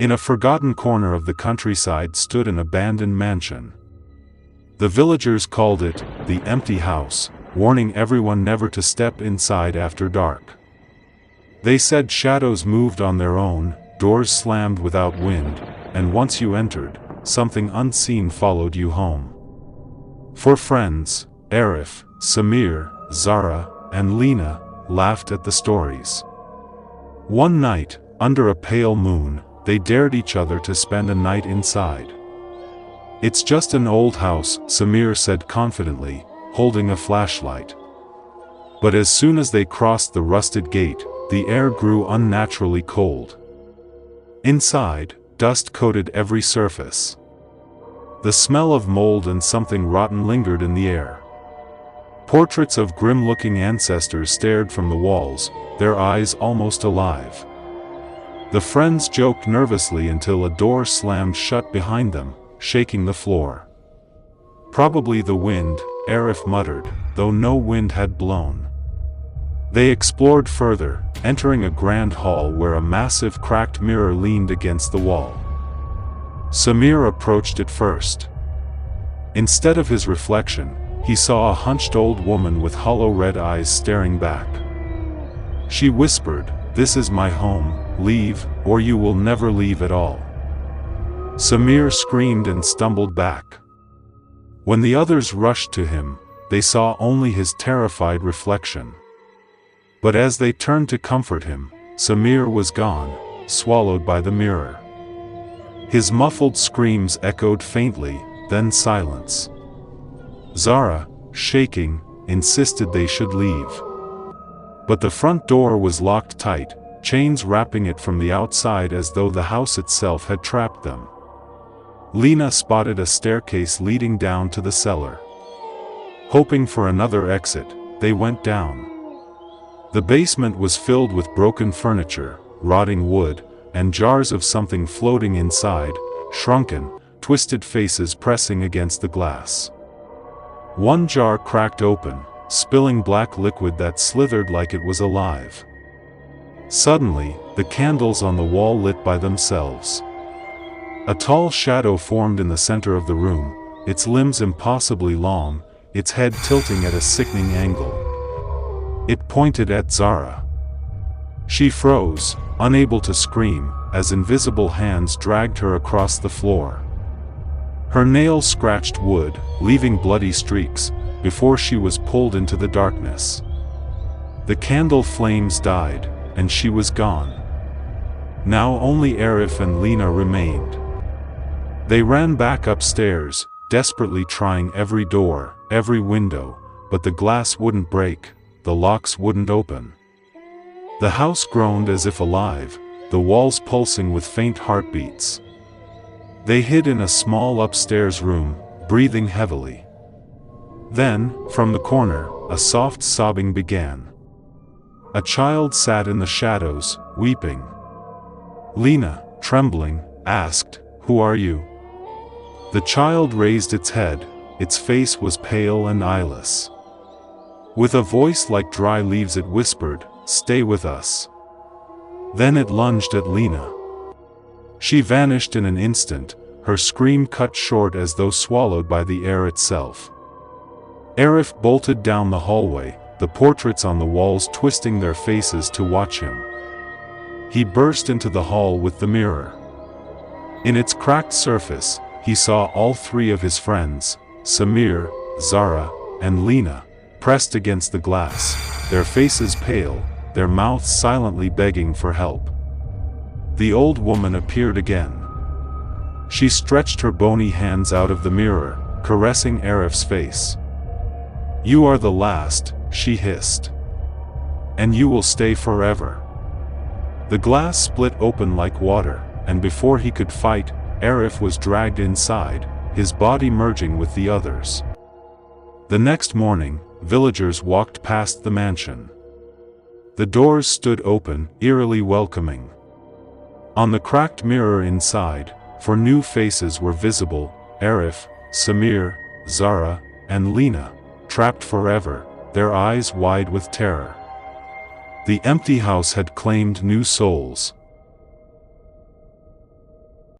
In a forgotten corner of the countryside stood an abandoned mansion. The villagers called it the empty house, warning everyone never to step inside after dark. They said shadows moved on their own, doors slammed without wind, and once you entered, something unseen followed you home. Four friends, Arif, Samir, Zara, and Lena, laughed at the stories. One night, under a pale moon, they dared each other to spend a night inside. "It's just an old house," Samir said confidently, holding a flashlight. But as soon as they crossed the rusted gate, the air grew unnaturally cold. Inside, dust coated every surface. The smell of mold and something rotten lingered in the air. Portraits of grim-looking ancestors stared from the walls, their eyes almost alive. The friends joked nervously until a door slammed shut behind them, shaking the floor. "Probably the wind," Arif muttered, though no wind had blown. They explored further, entering a grand hall where a massive cracked mirror leaned against the wall. Samir approached it first. Instead of his reflection, he saw a hunched old woman with hollow red eyes staring back. She whispered, "This is my home, leave, or you will never leave at all." Samir screamed and stumbled back. When the others rushed to him, they saw only his terrified reflection. But as they turned to comfort him, Samir was gone, swallowed by the mirror. His muffled screams echoed faintly, then silence. Zara, shaking, insisted they should leave. But the front door was locked tight, chains wrapping it from the outside as though the house itself had trapped them. Lena spotted a staircase leading down to the cellar. Hoping for another exit, they went down. The basement was filled with broken furniture, rotting wood, and jars of something floating inside, shrunken, twisted faces pressing against the glass. One jar cracked open, spilling black liquid that slithered like it was alive. Suddenly, the candles on the wall lit by themselves. A tall shadow formed in the center of the room, its limbs impossibly long, its head tilting at a sickening angle. It pointed at Zara. She froze, unable to scream, as invisible hands dragged her across the floor. Her nails scratched wood, leaving bloody streaks, before she was pulled into the darkness. The candle flames died, and she was gone. Now only Arif and Lena remained. They ran back upstairs, desperately trying every door, every window, but the glass wouldn't break, the locks wouldn't open. The house groaned as if alive, the walls pulsing with faint heartbeats. They hid in a small upstairs room, breathing heavily. Then, from the corner, a soft sobbing began. A child sat in the shadows, weeping. Lena, trembling, asked, "Who are you?" The child raised its head, its face was pale and eyeless. With a voice like dry leaves it whispered, "Stay with us." Then it lunged at Lena. She vanished in an instant, her scream cut short as though swallowed by the air itself. Arif bolted down the hallway, the portraits on the walls twisting their faces to watch him. He burst into the hall with the mirror. In its cracked surface, he saw all three of his friends, Samir, Zara, and Lena, pressed against the glass, their faces pale, their mouths silently begging for help. The old woman appeared again. She stretched her bony hands out of the mirror, caressing Arif's face. "You are the last," she hissed. "And you will stay forever." The glass split open like water, and before he could fight, Arif was dragged inside, his body merging with the others. The next morning, villagers walked past the mansion. The doors stood open, eerily welcoming. On the cracked mirror inside, for new faces were visible, Arif, Samir, Zara, and Lena, trapped forever, their eyes wide with terror. The empty house had claimed new souls.